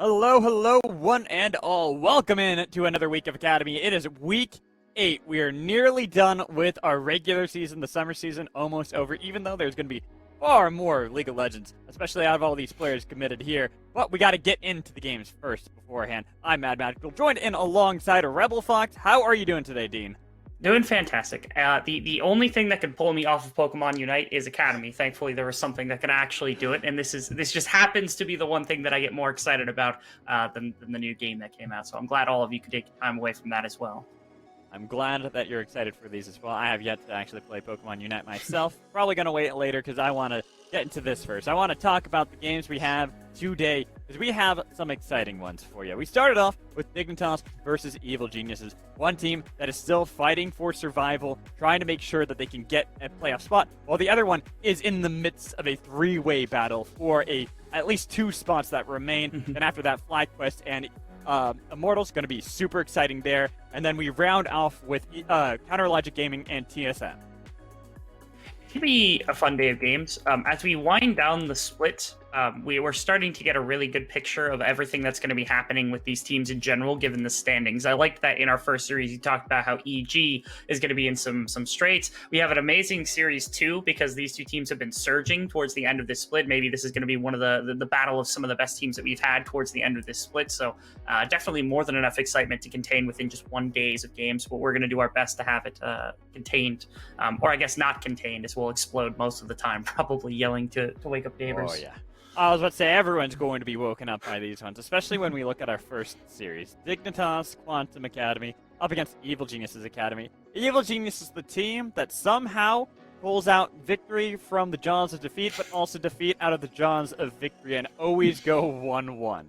Hello, hello, one and all. Welcome in to another week of Academy. It is week 8. We are nearly done with our regular season, the summer season almost over, even though there's going to be far more League of Legends, especially out of all these players committed here. But we got to get into the games first beforehand. I'm Mad Magical, joined in alongside Rebel Fox. How are you doing today, Dean? Doing fantastic. The only thing that could pull me off of Pokemon Unite is Academy. Thankfully, there was something that could actually do it, and this just happens to be the one thing that I get more excited about than the new game that came out. So I'm glad all of you could take time away from that as well. I'm glad that you're excited for these as well. I have yet to actually play Pokemon Unite myself. Probably going to wait later because I want to get into this first. I want to talk about the games we have today because we have some exciting ones for you. We started off with Dignitas versus Evil Geniuses, one team that is still fighting for survival, trying to make sure that they can get a playoff spot, while the other one is in the midst of a three-way battle for at least 2 spots that remain. And after that, Flag Quest and Immortals going to be super exciting there. And then we round off with Counter Logic Gaming and TSM. It should be a fun day of games. As we wind down the split, we were starting to get a really good picture of everything that's going to be happening with these teams in general, given the standings. I liked that in our first series, you talked about how EG is going to be in some straits. We have an amazing series too, because these two teams have been surging towards the end of this split. Maybe this is going to be one of the battle of some of the best teams that we've had towards the end of this split. So definitely more than enough excitement to contain within just 1 days of games, but we're going to do our best to have it contained, or I guess not contained, as we'll explode most of the time, probably yelling to wake up neighbors. Oh, yeah. I was about to say, everyone's going to be woken up by these ones, especially when we look at our first series. Dignitas Quantum Academy up against Evil Geniuses Academy. Evil Genius is the team that somehow pulls out victory from the jaws of defeat, but also defeat out of the jaws of victory, and always go 1-1.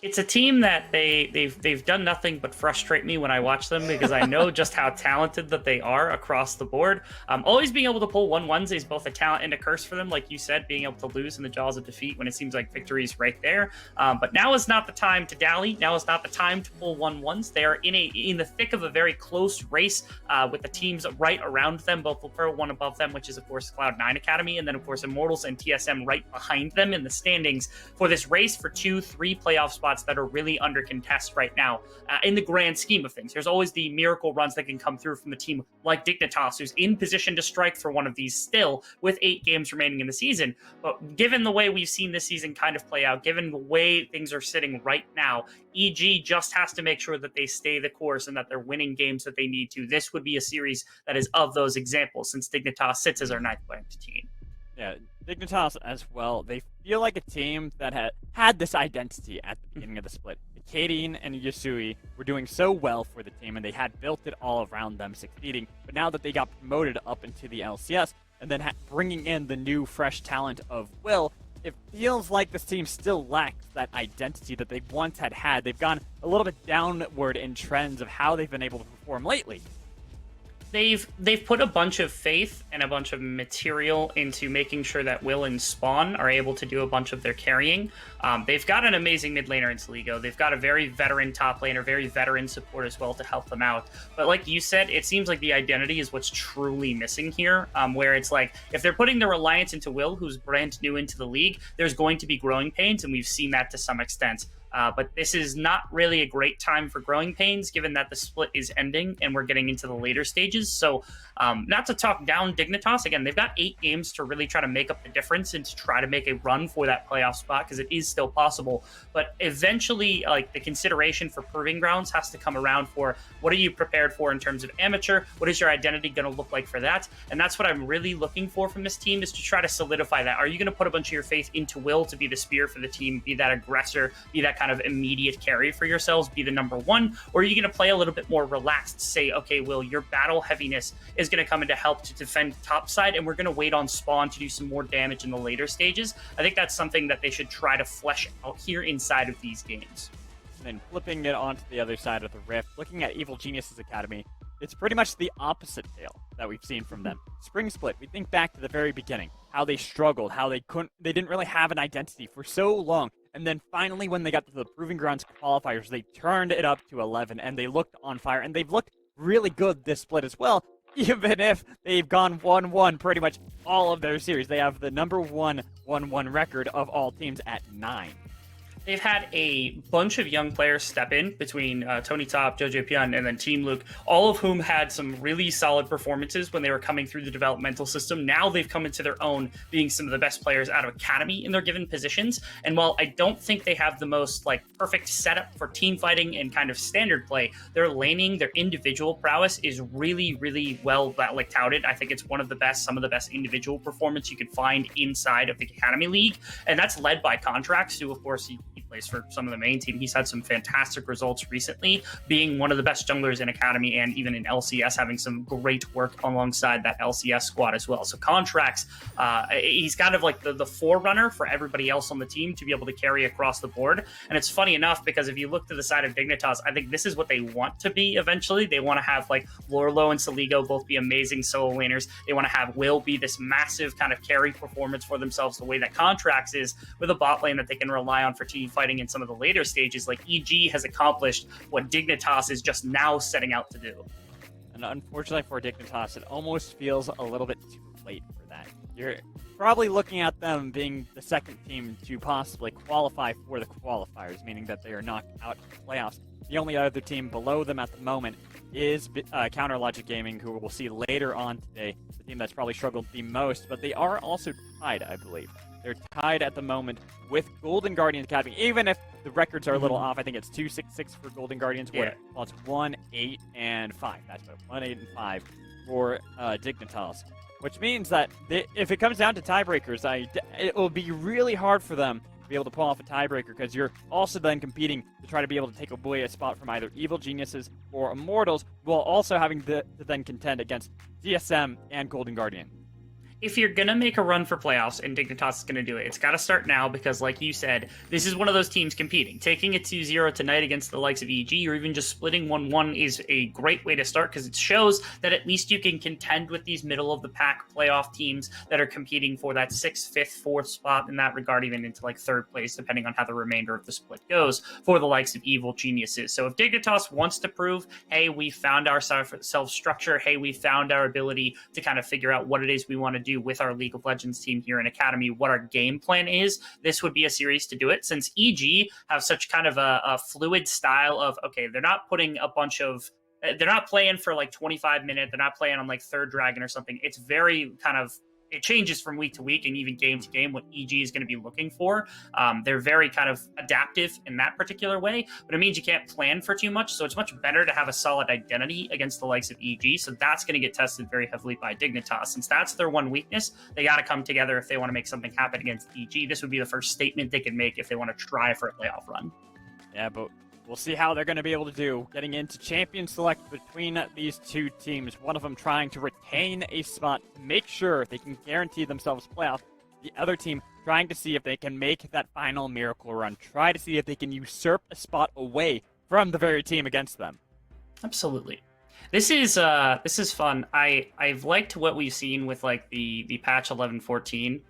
It's a team that they've done nothing but frustrate me when I watch them, because I know just how talented that they are across the board. Always being able to pull 1-1s is both a talent and a curse for them, like you said, being able to lose in the jaws of defeat when it seems like victory is right there. But now is not the time to dally. Now is not the time to pull 1-1s. They are in the thick of a very close race with the teams right around them, both for one above them, which is of course Cloud9 Academy, and then of course Immortals and TSM right behind them in the standings for this race for 2-3 playoff spots that are really under contest right now in the grand scheme of things. There's always the miracle runs that can come through from a team like Dignitas, who's in position to strike for one of these still with 8 games remaining in the season. But given the way we've seen this season kind of play out, given the way things are sitting right now, EG just has to make sure that they stay the course and that they're winning games that they need to. This would be a series that is of those examples, since Dignitas sits as our 9th ranked team. Yeah, Dignitas as well. They feel like a team that had this identity at the beginning of the split. Kadeen and Yasui were doing so well for the team, and they had built it all around them succeeding. But now that they got promoted up into the LCS, and then bringing in the new fresh talent of Will, it feels like this team still lacks that identity that they once had. They've gone a little bit downward in trends of how they've been able to perform lately. They've put a bunch of faith and a bunch of material into making sure that Will and Spawn are able to do a bunch of their carrying. They've got an amazing mid laner in Sligo. They've got a very veteran top laner, very veteran support as well to help them out. But like you said, it seems like the identity is what's truly missing here, where it's like, if they're putting their reliance into Will, who's brand new into the league, there's going to be growing pains, and we've seen that to some extent. But this is not really a great time for growing pains, given that the split is ending and we're getting into the later stages. So not to talk down Dignitas, again, they've got 8 games to really try to make up the difference and to try to make a run for that playoff spot, because it is still possible. But eventually, like, the consideration for Proving Grounds has to come around for, what are you prepared for in terms of amateur? What is your identity going to look like for that? And that's what I'm really looking for from this team, is to try to solidify that. Are you going to put a bunch of your faith into Will to be the spear for the team, be that aggressor, be that kind of immediate carry for yourselves, be the number 1? Or are you going to play a little bit more relaxed, say, okay, Will, your battle heaviness is going to come in to help to defend top side, and we're going to wait on Spawn to do some more damage in the later stages? I think that's something that they should try to flesh out here inside of these games. And then flipping it onto the other side of the rift, looking at Evil Geniuses Academy, it's pretty much the opposite tale that we've seen from them. Spring Split, we think back to the very beginning, how they struggled, how they didn't really have an identity for so long. And then finally, when they got to the Proving Grounds qualifiers, they turned it up to 11, and they looked on fire, and they've looked really good this split as well, even if they've gone 1-1 pretty much all of their series. They have the number 1 1-1 record of all teams at 9. They've had a bunch of young players step in between Tony Top, Jojo Pion, and then Team Luke, all of whom had some really solid performances when they were coming through the developmental system. Now they've come into their own, being some of the best players out of Academy in their given positions. And while I don't think they have the most perfect setup for team fighting and kind of standard play, their laning, their individual prowess is really, really well touted. I think it's one of the best, some of the best individual performance you could find inside of the Academy League. And that's led by Contracts, who, of course, he plays for some of the main team. He's had some fantastic results recently, being one of the best junglers in Academy and even in LCS, having some great work alongside that LCS squad as well. So Contracts, he's kind of like the forerunner for everybody else on the team to be able to carry across the board. And it's funny enough, because if you look to the side of Dignitas, I think this is what they want to be eventually. They want to have Lorlo and Saligo both be amazing solo laners. They want to have Will be this massive kind of carry performance for themselves, the way that Contracts is, with a bot lane that they can rely on for team fighting in some of the later stages. EG has accomplished what Dignitas is just now setting out to do. And unfortunately for Dignitas, it almost feels a little bit too late for that. You're probably looking at them being the second team to possibly qualify for the qualifiers, meaning that they are knocked out of the playoffs. The only other team below them at the moment is Counter Logic Gaming, who we'll see later on today, the team that's probably struggled the most, but they are also tied, I believe. They're tied at the moment with Golden Guardians Academy, even if the records are a little off. I think it's 2-6-6 for Golden Guardians, where it's 1-8 and 5. That's 1-8 and 5 for Dignitas, which means that if it comes down to tiebreakers, it will be really hard for them to be able to pull off a tiebreaker, because you're also then competing to try to be able to take away a spot from either Evil Geniuses or Immortals, while also having to then contend against DSM and Golden Guardian. If you're going to make a run for playoffs, and Dignitas is going to do it, it's got to start now, because like you said, this is one of those teams competing. Taking a 2-0 tonight against the likes of EG, or even just splitting 1-1, is a great way to start, because it shows that at least you can contend with these middle-of-the-pack playoff teams that are competing for that 6th, 5th, 4th spot, in that regard, even into 3rd place, depending on how the remainder of the split goes, for the likes of Evil Geniuses. So if Dignitas wants to prove, hey, we found our self-structure, hey, we found our ability to kind of figure out what it is we want to do with our League of Legends team here in Academy, what our game plan is, this would be a series to do it, since EG have such kind of a fluid style of, okay, they're not putting a bunch of, they're not playing for 25 minutes, they're not playing on 3rd Dragon or something. It's very kind of, it changes from week to week and even game to game what EG is going to be looking for. They're very kind of adaptive in that particular way, but it means you can't plan for too much. So it's much better to have a solid identity against the likes of EG. So that's going to get tested very heavily by Dignitas. Since that's their one weakness, they got to come together if they want to make something happen against EG. This would be the first statement they can make if they want to try for a playoff run. Yeah, but we'll see how they're going to be able to do getting into Champion Select between these two teams. One of them trying to retain a spot to make sure they can guarantee themselves playoff. The other team trying to see if they can make that final miracle run. Try to see if they can usurp a spot away from the very team against them. Absolutely. This is fun. I've liked what we've seen with the patch 11.14.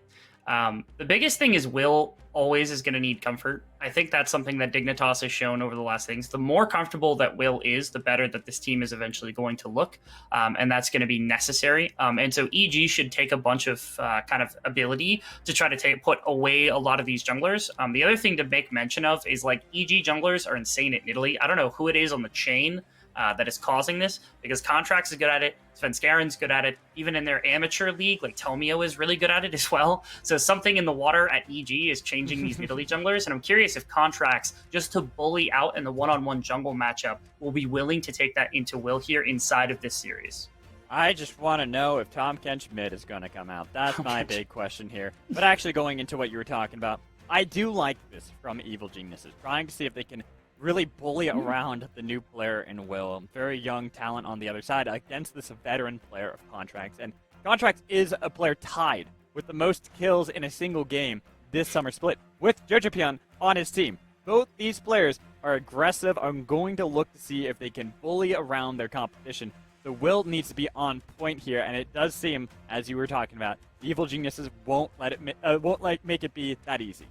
The biggest thing is Will always is going to need comfort. I think that's something that Dignitas has shown over the last things. The more comfortable that Will is, the better that this team is eventually going to look, and that's going to be necessary. And so EG should take a bunch of kind of ability to try to put away a lot of these junglers. The other thing to make mention of is EG junglers are insane at Italy. I don't know who it is on the chain that is causing this, because Contracts is good at it, Svenskaren's good at it, even in their amateur league, Tomio is really good at it as well. So something in the water at EG is changing these Italy junglers, and I'm curious if Contracts, just to bully out in the one-on-one jungle matchup, will be willing to take that into Will here inside of this series. I just want to know if Tom Kench mid is going to come out. That's my big question here. But actually going into what you were talking about, I do like this from Evil Geniuses, trying to see if they can really bully around the new player in Will. Very young talent on the other side against this veteran player of Contracts. And Contracts is a player tied with the most kills in a single game this summer split with Jojo on his team. Both these players are aggressive, are going to look to see if they can bully around their competition. The Will needs to be on point here, and it does seem, as you were talking about, the Evil Geniuses won't make it be that easy.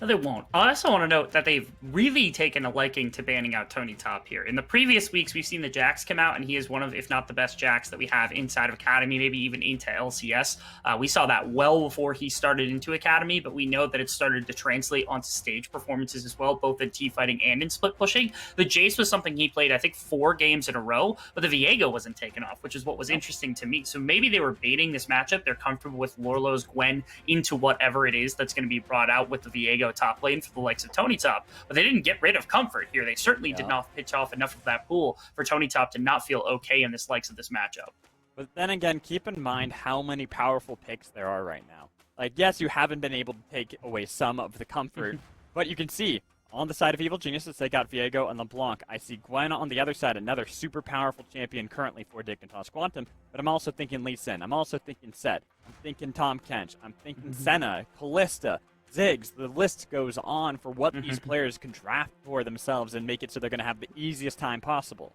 No, they won't. I also want to note that they've really taken a liking to banning out Tony Top here. In the previous weeks, we've seen the Jax come out, and he is one of, if not the best Jax that we have inside of Academy, maybe even into LCS. We saw that well before he started into Academy, but we know that it started to translate onto stage performances as well, both in T-fighting and in split pushing. The Jace was something he played, I think, 4 games in a row, but the Viego wasn't taken off, which is what was interesting to me. So maybe they were baiting this matchup. They're comfortable with Lorlo's Gwen into whatever it is that's going to be brought out with the Viego top lane for the likes of Tony Top, but they didn't get rid of Comfort here. They certainly did not pitch off enough of that pool for Tony Top to not feel okay in this likes of this matchup. But then again, keep in mind how many powerful picks there are right now. Like, yes, you haven't been able to take away some of the comfort, but you can see on the side of Evil Geniuses, they got Viego and LeBlanc. I see Gwen on the other side, another super powerful champion currently for Dignitas QNTM, but I'm also thinking Lee Sin. I'm also thinking Set. I'm thinking Tom Kench. I'm thinking Senna, Callista, Ziggs. The list goes on for what these players can draft for themselves and make it so they're going to have the easiest time possible.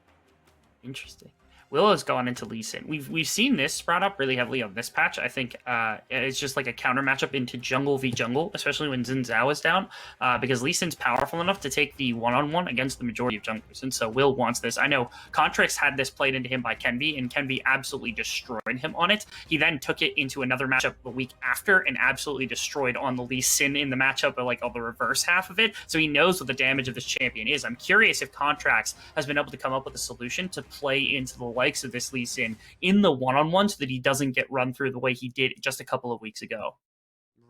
Interesting. Will has gone into Lee Sin. We've seen this brought up really heavily on this patch. I think it's just like a counter matchup into jungle v jungle, especially when Xin Zhao is down, because Lee Sin's powerful enough to take the one-on-one against the majority of junglers, and so Will wants this. I know Contrix had this played into him by Kenby, and Kenby absolutely destroyed him on it. He then took it into another matchup the week after and absolutely destroyed on the Lee Sin in the matchup, or like on the reverse half of it, so he knows what the damage of this champion is. I'm curious if Contrax has been able to come up with a solution to play into the likes of this Lee Sin in the one-on-one so that he doesn't get run through the way he did just a couple of weeks ago.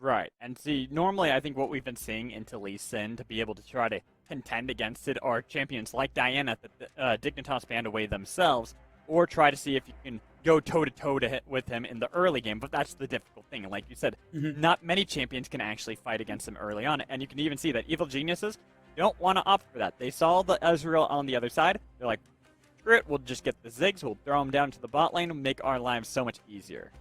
Right, and see, normally I think what we've been seeing into Lee Sin to be able to try to contend against it are champions like Diana that Dignitas banned away themselves, or try to see if you can go toe-to-toe with him in the early game, but that's the difficult thing. And like you said, not many champions can actually fight against him early on, and you can even see that Evil Geniuses don't want to opt for that. They saw the Ezreal on the other side, they're like, screw it, we'll just get the Ziggs, we'll throw them down to the bot lane and make our lives so much easier.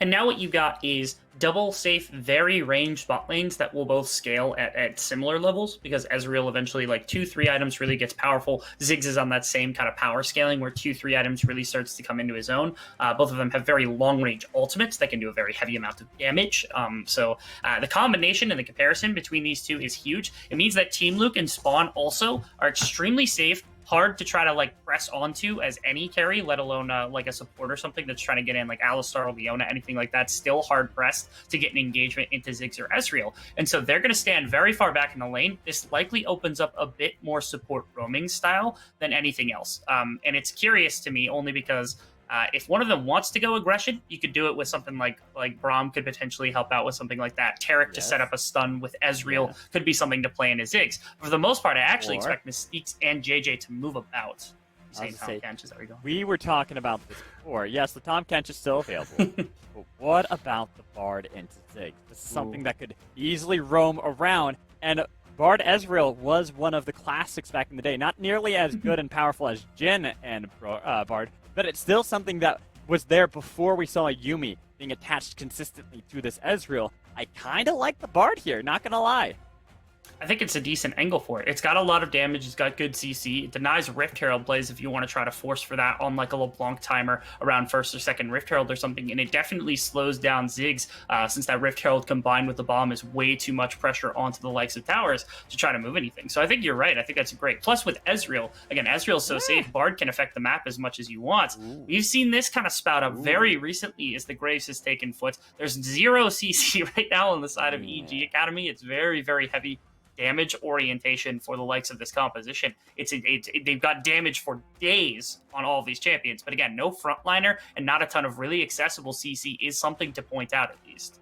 And now what you got is double safe, very ranged bot lanes that will both scale at similar levels, because Ezreal eventually, like 2-3 items really gets powerful. Ziggs is on that same kind of power scaling where 2-3 items really starts to come into his own. Both of them have very long range ultimates that can do a very heavy amount of damage. So the combination and the comparison between these two is huge. It means that Team Luke and Spawn also are extremely safe, hard to try to like press onto as any carry, let alone like a support or something that's trying to get in, like Alistar or Leona, anything like that. Still hard pressed to get an engagement into Ziggs or Ezreal, and so they're going to stand very far back in the lane. This likely opens up a bit more support roaming style than anything else, and it's curious to me only because if one of them wants to go aggression, you could do it with something like Braum could potentially help out with something like that. Tarek to set up a stun with Ezreal could be something to play into Ziggs. But for the most part, I actually expect Mystiques and JJ to move about. Tom Kench, is that where you're going? We were talking about this before. Yes, the Tom Kench is still available. But what about the Bard into Ziggs? This is something that could easily roam around, and Bard Ezreal was one of the classics back in the day. Not nearly as good and powerful as Jhin and Bard, but it's still something that was there before we saw Yuumi being attached consistently to this Ezreal. I kind of like the Bard here, not going to lie. I think it's a decent angle for it. It's got a lot of damage. It's got good CC. It denies Rift Herald plays if you want to try to force for that on like a LeBlanc timer around first or second Rift Herald or something. And it definitely slows down Ziggs since that Rift Herald combined with the bomb is way too much pressure onto the likes of towers to try to move anything. So I think you're right. I think that's great. Plus with Ezreal, again, Ezreal's so safe. Bard can affect the map as much as you want. We've seen this kind of spout up very recently as the Graves has taken foot. There's 0 CC right now on the side of EG Academy. It's very, very heavy damage orientation for the likes of this composition. They've got damage for days on all of these champions, but again, no frontliner and not a ton of really accessible CC is something to point out at least.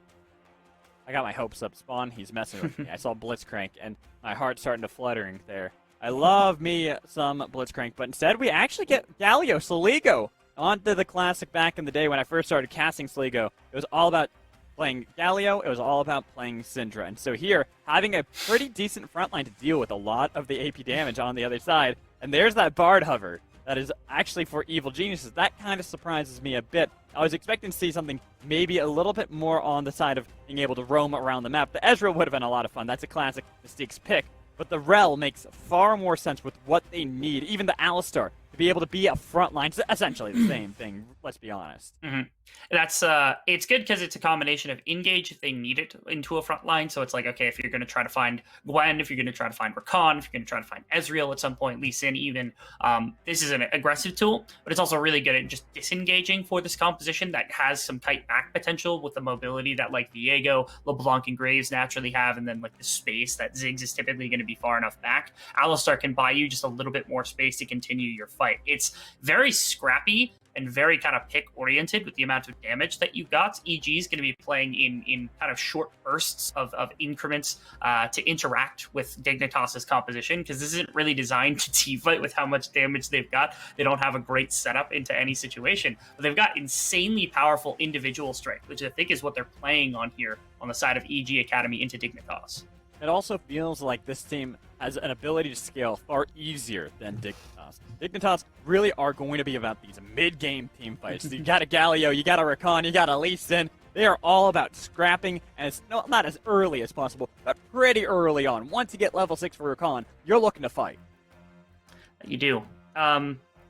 I got my hopes up. Spawn, he's messing with me. I saw Blitzcrank, and my heart's starting to fluttering there. I love me some Blitzcrank, but instead we actually get Galio Soligo onto the classic back in the day when I first started casting Soligo. It was all about playing Galio, it was all about playing Syndra. And so here, having a pretty decent frontline to deal with a lot of the AP damage on the other side, and there's that Bard hover that is actually for Evil Geniuses. That kind of surprises me a bit. I was expecting to see something maybe a little bit more on the side of being able to roam around the map. The Ezreal would have been a lot of fun. That's a classic Mystiques pick. But the Rel makes far more sense with what they need, even the Alistar, to be able to be a front line. It's essentially the same thing, let's be honest. That's it's good because it's a combination of engage if they need it into a front line. So it's like, okay, if you're going to try to find Gwen, if you're going to try to find Rakan, if you're going to try to find Ezreal at some point, Lee Sin even, this is an aggressive tool, but it's also really good at just disengaging for this composition that has some tight back potential with the mobility that like Viego, LeBlanc, and Graves naturally have, and then like the space that Ziggs is typically going to be far enough back. Alistar can buy you just a little bit more space to continue your fight. It's very scrappy and very kind of pick oriented with the amount of damage that you got. EG is going to be playing in kind of short bursts of increments to interact with Dignitas's composition, because this isn't really designed to team fight with how much damage they've got. They don't have a great setup into any situation, but they've got insanely powerful individual strength, which I think is what they're playing on here on the side of EG Academy into Dignitas. It also feels like this team has an ability to scale far easier than Dignitas. Dignitas really are going to be about these mid-game team fights. You got a Galio, you got a Rakan, you got a Lee Sin. They are all about scrapping, and it's not as early as possible, but pretty early on. Once you get level 6 for Rakan, you're looking to fight. You do.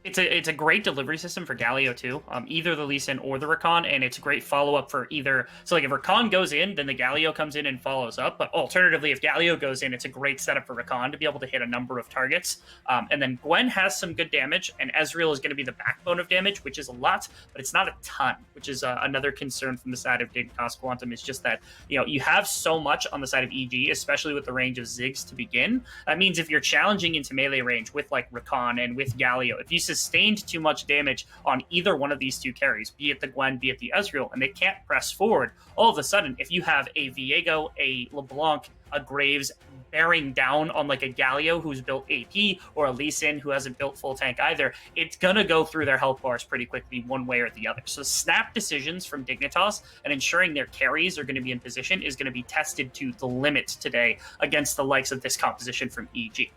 It's a great delivery system for Galio too, either the Lee Sin or the Rakan, and it's a great follow-up for either. So like if Rakan goes in, then the Galio comes in and follows up, but alternatively, if Galio goes in, it's a great setup for Rakan to be able to hit a number of targets. And then Gwen has some good damage, and Ezreal is going to be the backbone of damage, which is a lot, but it's not a ton, which is another concern from the side of Dignitas Quantum, is just that, you have so much on the side of EG, especially with the range of Ziggs to begin. That means if you're challenging into melee range with like Rakan and with Galio, if you sustained too much damage on either one of these two carries, be it the Gwen, be it the Ezreal, and they can't press forward, all of a sudden, if you have a Viego, a LeBlanc, a Graves bearing down on like a Galio who's built AP, or a Lee Sin who hasn't built full tank either, it's gonna go through their health bars pretty quickly one way or the other. So snap decisions from Dignitas and ensuring their carries are going to be in position is going to be tested to the limit today against the likes of this composition from EG.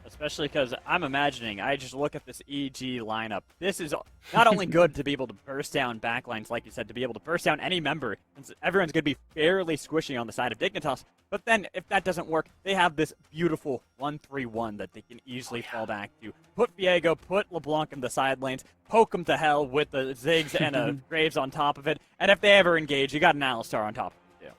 Especially because I'm imagining, I just look at this EG lineup. This is not only good to be able to burst down backlines, like you said, to be able to burst down any member, since everyone's going to be fairly squishy on the side of Dignitas. But then, if that doesn't work, they have this beautiful 1-3-1 that they can easily fall back to. Put Viego, put LeBlanc in the side lanes, poke them to hell with the Ziggs and a Graves on top of it. And if they ever engage, you got an Alistar on top of it, too.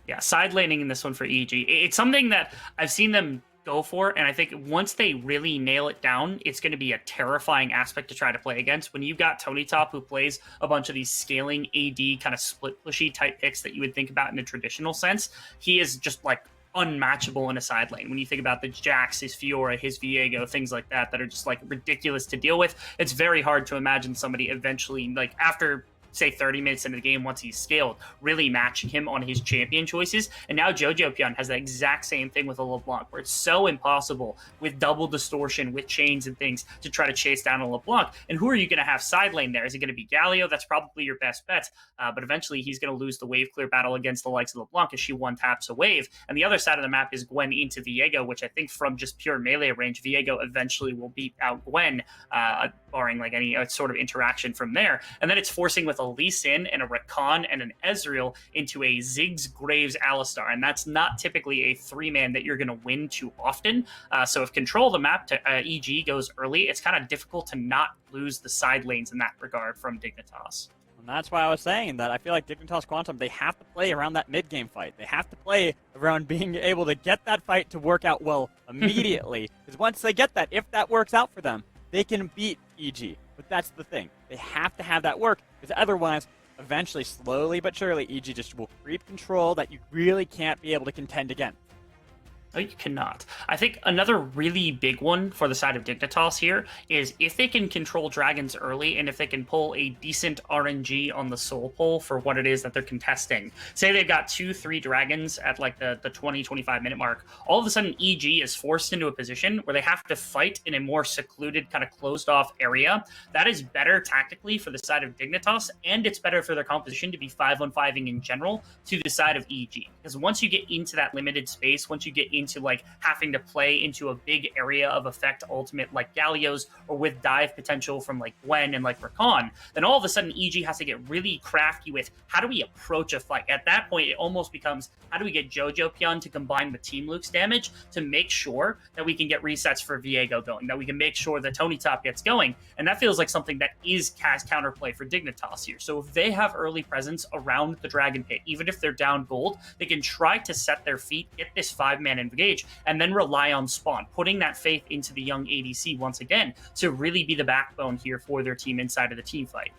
Yeah, side laning in this one for EG. It's something that I've seen them go for, and I think once they really nail it down, it's going to be a terrifying aspect to try to play against. When you've got Tony Top, who plays a bunch of these scaling AD kind of split pushy type picks that you would think about in a traditional sense, he is just like unmatchable in a side lane. When you think about the Jax, his Fiora, his Viego, things like that are just like ridiculous to deal with, it's very hard to imagine somebody eventually, like after say 30 minutes into the game, once he's scaled, really matching him on his champion choices. And now Jojo Pion has that exact same thing with a LeBlanc, where it's so impossible with double distortion, with chains and things, to try to chase down a LeBlanc. And who are you going to have side lane there? Is it going to be Galio? That's probably your best bet. But eventually he's going to lose the wave clear battle against the likes of LeBlanc as she one-taps a wave. And the other side of the map is Gwen into Viego, which I think from just pure melee range, Viego eventually will beat out Gwen, barring like any sort of interaction from there. And then it's forcing with a Lee Sin and a Rakan and an Ezreal into a Ziggs, Graves, Alistar, and that's not typically a three-man that you're going to win too often. So if control of the map to EG goes early, it's kind of difficult to not lose the side lanes in that regard from Dignitas. And that's why I was saying that I feel like Dignitas Quantum, they have to play around that mid-game fight. They have to play around being able to get that fight to work out well immediately, because once they get that, if that works out for them, they can beat EG. But that's the thing. They have to have that work, because otherwise, eventually, slowly but surely, EG just will creep control that you really can't be able to contend against. No, you cannot. I think another really big one for the side of Dignitas here is if they can control dragons early, and if they can pull a decent RNG on the soul pull for what it is that they're contesting. Say they've got 2-3 dragons at like the 20-25 minute mark. All of a sudden, EG is forced into a position where they have to fight in a more secluded, kind of closed off area. That is better tactically for the side of Dignitas, and it's better for their composition to be 5-on-5ing in general to the side of EG. Because once you get into that limited space, once you get into like having to play into a big area of effect ultimate like Galio's, or with dive potential from like Gwen and like Rakan, then all of a sudden EG has to get really crafty with how do we approach a fight. At that point, it almost becomes how do we get Jojo Pion to combine with Team Luke's damage to make sure that we can get resets for Viego going, that we can make sure that Tony Top gets going. And that feels like something that is cast counterplay for Dignitas here. So if they have early presence around the Dragon Pit, even if they're down gold, they can try to set their feet, get this 5-man engage, and then rely on spawn, putting that faith into the young ADC once again to really be the backbone here for their team inside of the team fight.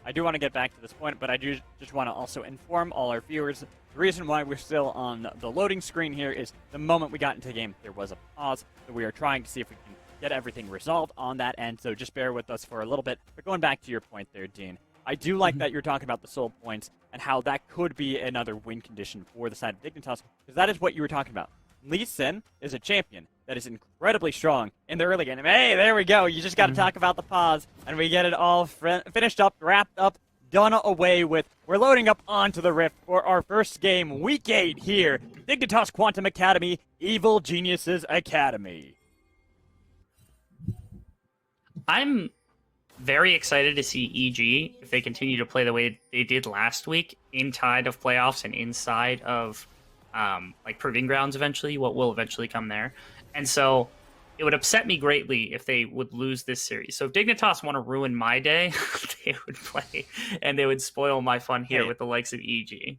I do want to get back to this point, but I do just want to also inform all our viewers the reason why we're still on the loading screen here is the moment we got into the game, there was a pause, so we are trying to see if we can get everything resolved on that end, so just bear with us for a little bit. But going back to your point there, Dean, I do like that you're talking about the soul points and how that could be another win condition for the side of Dignitas, because that is what you were talking about. Lee Sin is a champion that is incredibly strong in the early game. Hey, there we go. You just got to talk about the pause, and we get it all finished up, wrapped up, done away with. We're loading up onto the Rift for our first game, Week 8 here, Dignitas Quantum Academy, Evil Geniuses Academy. I'm very excited to see EG if they continue to play the way they did last week, inside of playoffs and inside of like proving grounds eventually, what will eventually come there. And so it would upset me greatly if they would lose this series. So if Dignitas want to ruin my day, they would play and they would spoil my fun here with the likes of EG.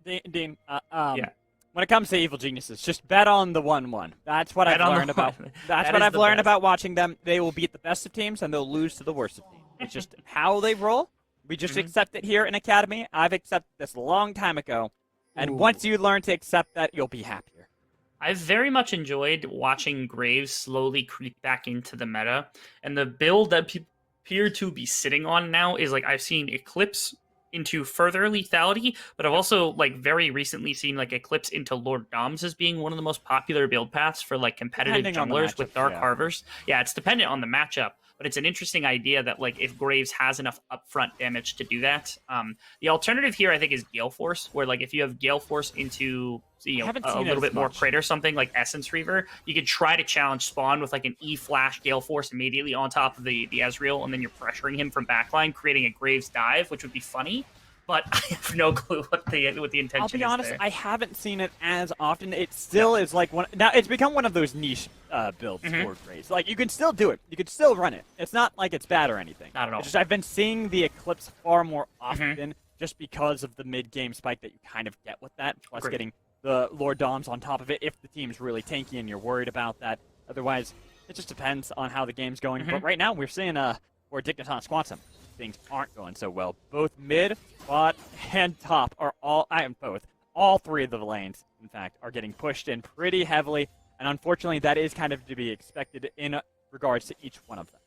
Dean, yeah. When it comes to Evil Geniuses, just bet on the 1-1. That's what I've learned about. That's what I've learned about watching them. They will beat the best of teams and they'll lose to the worst of teams. It's just how they roll. We just accept it here in Academy. I've accepted this a long time ago. And once you learn to accept that, you'll be happier. I've very much enjoyed watching Graves slowly creep back into the meta. And the build that people appear to be sitting on now is like I've seen Eclipse into further lethality, but I've also like very recently seen like Eclipse into Lord Doms as being one of the most popular build paths for like competitive junglers with Dark Harvest. Yeah, it's dependent on the matchup. But it's an interesting idea that, like, if Graves has enough upfront damage to do that. The alternative here, I think, is Gale Force, where, like, if you have Gale Force into, you know, a little bit more crit or something, like Essence Reaver, you could try to challenge Spawn with, like, an E-Flash Gale Force immediately on top of the Ezreal, and then you're pressuring him from backline, creating a Graves dive, which would be funny. But I have no clue what the intention is. I'll be honest, there. I haven't seen it as often. It still is like one. Now it's become one of those niche builds for Graves. Like you can still do it. You can still run it. It's not like it's bad or anything. Not at all. It's just I've been seeing the Eclipse far more often just because of the mid-game spike that you kind of get with that. Plus getting the Lord Doms on top of it if the team's really tanky and you're worried about that. Otherwise, it just depends on how the game's going. But right now we're seeing for Dignitas Quantum, things aren't going so well. Both mid, bot, and top are all three of the lanes, in fact, are getting pushed in pretty heavily, and unfortunately that is kind of to be expected in regards to each one of them.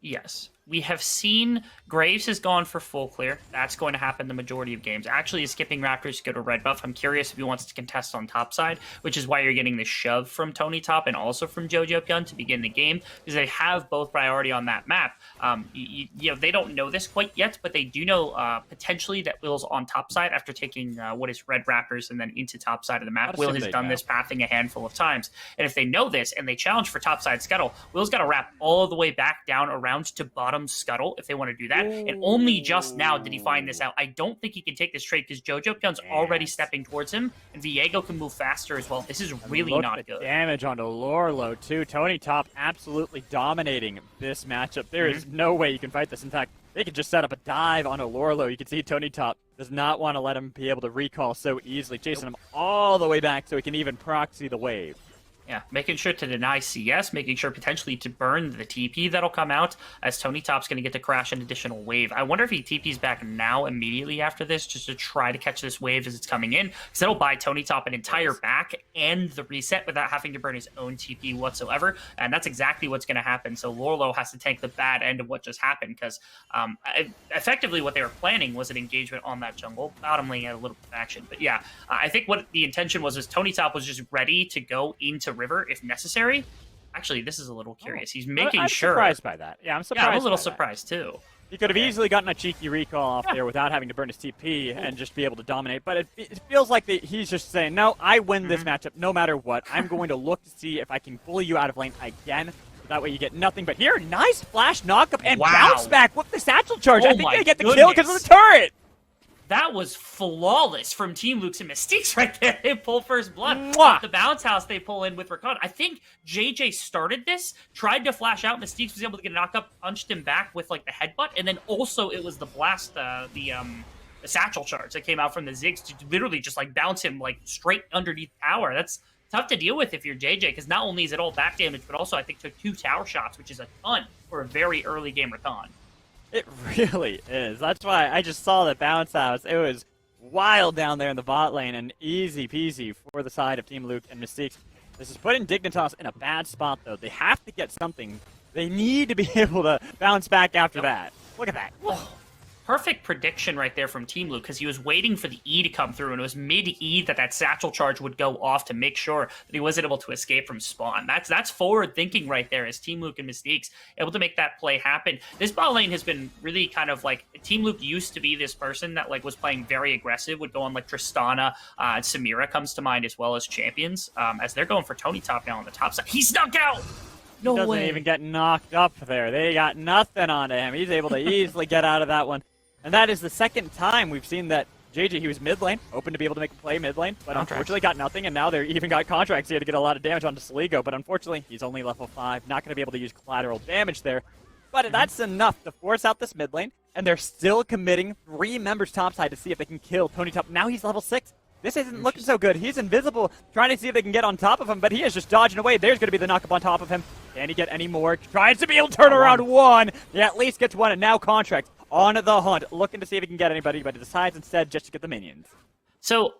Yes. We have seen Graves has gone for full clear. That's going to happen the majority of games. Actually, skipping Raptors to go to red buff. I'm curious if he wants to contest on top side, which is why you're getting the shove from Tony Top and also from Jojo Pion to begin the game, because they have both priority on that map. You know, they don't know this quite yet, but they do know potentially that Will's on top side after taking what is red Raptors and then into top side of the map. Will has done this pathing a handful of times. And if they know this and they challenge for top side scuttle, Will's got to wrap all the way back down around to bottom scuttle if they want to do that. And only just now did he find this out. I don't think he can take this trade because Jojo Pion's already stepping towards him, and Viego can move faster as well. This is really not good. Damage onto Lorlo too. Tony Top absolutely dominating this matchup. There is no way you can fight this. In fact, they could just set up a dive onto Lorlo. You can see Tony Top does not want to let him be able to recall so easily, chasing him all the way back so he can even proxy the wave. Yeah, making sure to deny CS, making sure potentially to burn the TP that'll come out, as Tony Top's going to get to crash an additional wave. I wonder if he TP's back now immediately after this, just to try to catch this wave as it's coming in, because that'll buy Tony Top an entire back and the reset without having to burn his own TP whatsoever, and that's exactly what's going to happen. So Lorlo has to tank the bad end of what just happened, because effectively what they were planning was an engagement on that jungle, bottom lane had a little bit of action. But yeah, I think what the intention was is Tony Top was just ready to go into river if necessary. Actually, this is a little curious. He's making sure. I'm surprised by that. Yeah, I'm surprised. Yeah, I'm a little surprised too. He could have easily gotten a cheeky recall off there without having to burn his TP and just be able to dominate. But it feels like he's just saying, no, I win this matchup no matter what. I'm going to look to see if I can bully you out of lane again. So that way you get nothing. But here, nice flash knockup and bounce back with the satchel charge. I think they get the kill because of the turret. That was flawless from Team Luke's and Mystique's right there. They pull first blood. Off the bounce house they pull in with Rakan. I think JJ started this, tried to flash out. Mystique's was able to get a knock-up, punched him back with like the headbutt, and then also it was the blast, the satchel charge that came out from the Ziggs to literally just like bounce him like straight underneath the tower. That's tough to deal with if you're JJ, because not only is it all back damage, but also I think took 2 tower shots, which is a ton for a very early game Rakan. It really is. That's why I just saw the bounce house. It was wild down there in the bot lane and easy peasy for the side of Team Luke and Mystique. This is putting Dignitas in a bad spot, though. They have to get something. They need to be able to bounce back after that. Look at that. Oh, perfect prediction right there from Team Luke, because he was waiting for the E to come through, and it was mid-E that satchel charge would go off to make sure that he wasn't able to escape from spawn. That's forward thinking right there as Team Luke and Mystique's able to make that play happen. This bot lane has been really kind of like, Team Luke used to be this person that like was playing very aggressive, would go on like Tristana, Samira comes to mind as well as champions, as they're going for Tony top now on the top side. He's snuck out! No way. Doesn't even get knocked up there. They got nothing onto him. He's able to easily get out of that one. And that is the second time we've seen that JJ, he was mid lane, open to be able to make a play mid lane, but unfortunately got nothing, and now they're even got contracts here to get a lot of damage onto Sligo, but unfortunately, he's only level 5, not going to be able to use collateral damage there. But that's enough to force out this mid lane, and they're still committing 3 members topside to see if they can kill Tony Top. Now he's level 6. This isn't looking so good. He's invisible, trying to see if they can get on top of him, but he is just dodging away. There's going to be the knock-up on top of him. Can he get any more? Tries to be able to turn around 1. He at least gets 1, and now contract on the hunt, looking to see if he can get anybody, but he decides instead just to get the minions. So,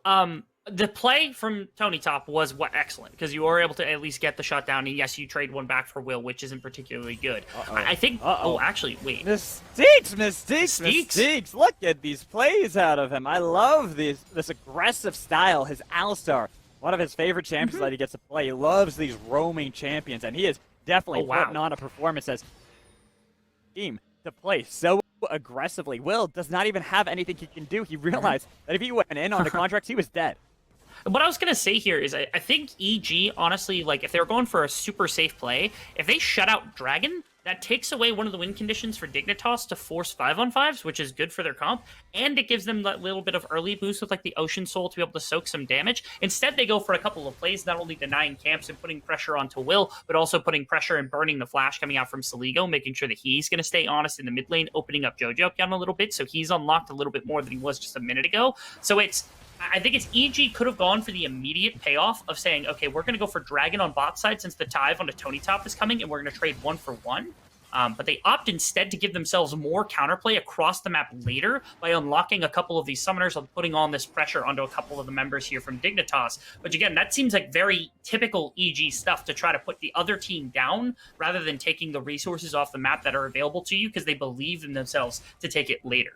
the play from Tony Top was excellent, because you were able to at least get the shot down, and yes, you trade one back for Will, which isn't particularly good. I think... Oh, actually, wait. Mystiques! Look at these plays out of him. I love this aggressive style, his Alistar. One of his favorite champions that he gets to play. He loves these roaming champions, and he is definitely putting on a performance as team to play so aggressively. Will does not even have anything he can do. He realized that if he went in on the contracts, he was dead. What I was going to say here is I think EG, honestly, like if they were going for a super safe play, if they shut out Dragon, that takes away one of the win conditions for Dignitas to force 5-on-5s, which is good for their comp, and it gives them that little bit of early boost with like the Ocean Soul to be able to soak some damage. Instead, they go for a couple of plays, not only denying camps and putting pressure onto Will, but also putting pressure and burning the flash coming out from Sligo, making sure that he's going to stay honest in the mid lane, opening up Jojo down a little bit, so he's unlocked a little bit more than he was just a minute ago. So I think EG could have gone for the immediate payoff of saying, okay, we're going to go for Dragon on bot side since the Tive on the Tony Top is coming, and we're going to trade 1 for 1. But they opt instead to give themselves more counterplay across the map later by unlocking a couple of these summoners and putting on this pressure onto a couple of the members here from Dignitas. Which again, that seems like very typical EG stuff to try to put the other team down rather than taking the resources off the map that are available to you because they believe in themselves to take it later.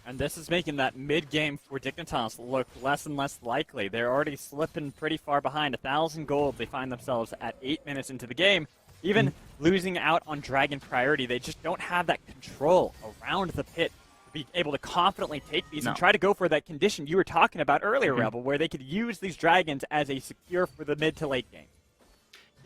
And this is making that mid-game for Dignitas look less and less likely. They're already slipping pretty far behind. 1,000 gold. They find themselves at 8 minutes into the game. Even losing out on Dragon priority, they just don't have that control around the pit to be able to confidently take these and try to go for that condition you were talking about earlier, Rebel, where they could use these Dragons as a secure for the mid to late game.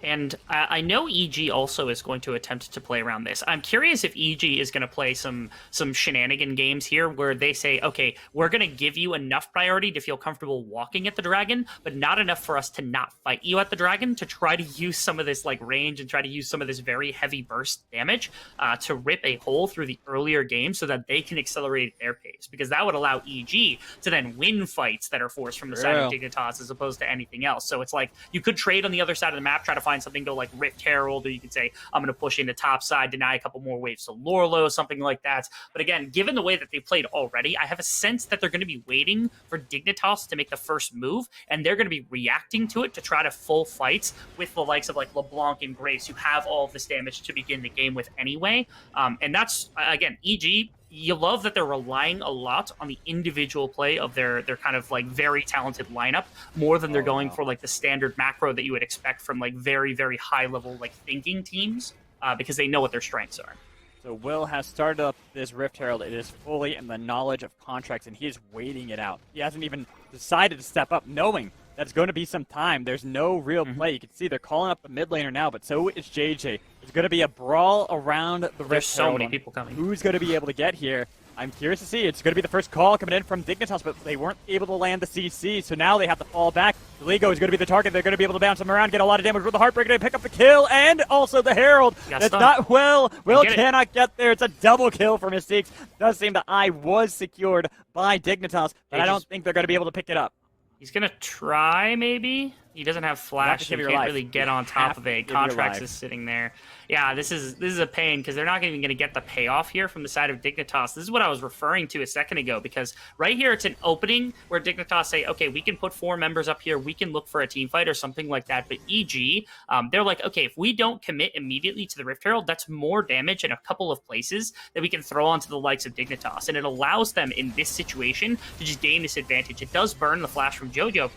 And I know EG also is going to attempt to play around this. I'm curious if EG is going to play some shenanigan games here where they say, okay, we're going to give you enough priority to feel comfortable walking at the dragon, but not enough for us to not fight you at the dragon, to try to use some of this like range and try to use some of this very heavy burst damage to rip a hole through the earlier game so that they can accelerate their pace. Because that would allow EG to then win fights that are forced from the side of Dignitas as opposed to anything else. So it's like you could trade on the other side of the map, try to find something, go like Rift Herald, or you could say, I'm going to push into top side, deny a couple more waves to Lorlo, something like that. But again, given the way that they played already, I have a sense that they're going to be waiting for Dignitas to make the first move, and they're going to be reacting to it to try to full fights with the likes of like LeBlanc and Grace, who have all of this damage to begin the game with anyway. And that's, again, EG, you love that they're relying a lot on the individual play of their kind of like very talented lineup more than they're going for like the standard macro that you would expect from like very, very high level like thinking teams because they know what their strengths are. So Will has started up this Rift Herald is fully in the knowledge of contracts, and he is waiting it out. He hasn't even decided to step up, knowing that it's going to be some time. There's no real play. You can see they're calling up the mid laner now, but so is JJ. There's going to be a brawl around the Rift Herald. There's so many people coming. Who's going to be able to get here? I'm curious to see. It's going to be the first call coming in from Dignitas, but they weren't able to land the CC, so now they have to fall back. Ligo is going to be the target. They're going to be able to bounce him around, get a lot of damage with the Heartbreaker to pick up the kill, and also the Herald. That's not Will. Will cannot get there. It's a double kill for Mystiques. Does seem the eye was secured by Dignitas, but I don't think they're going to be able to pick it up. He's going to try, maybe? He doesn't have flash, so he can't really get on top of it. Contracts is sitting there. Yeah, this is a pain, because they're not even going to get the payoff here from the side of Dignitas. This is what I was referring to a second ago, because right here it's an opening where Dignitas say, okay, we can put 4 members up here, we can look for a team fight or something like that. But EG, they're like, okay, if we don't commit immediately to the Rift Herald, that's more damage in a couple of places that we can throw onto the likes of Dignitas. And it allows them in this situation to just gain this advantage. It does burn the flash from Jojo.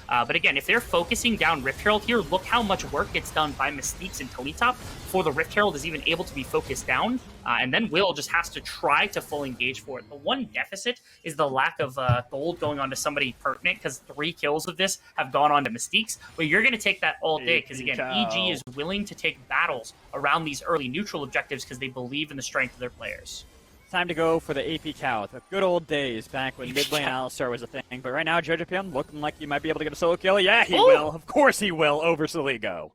But again, if they're focusing down Rift Herald here, look how much work gets done by Mystiques and Tony Top before the Rift Herald is even able to be focused down. And then Will just has to try to full engage for it. The one deficit is the lack of gold going on to somebody pertinent, because 3 kills of this have gone on to Mystiques. But you're going to take that all day, because again, EG is willing to take battles around these early neutral objectives because they believe in the strength of their players. Time to go for the AP cow. The good old days back when mid lane Alistar was a thing. But right now, Jojo looking like he might be able to get a solo kill. Yeah, he will. Of course he will over Soligo.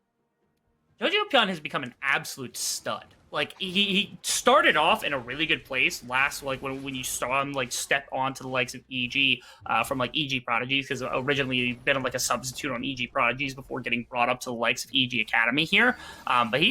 Jojo has become an absolute stud. Like, he started off in a really good place last, like, when you saw him, like, step onto the likes of EG, from, like, EG Prodigies, because originally he'd been, like, a substitute on EG Prodigies before getting brought up to the likes of EG Academy here. But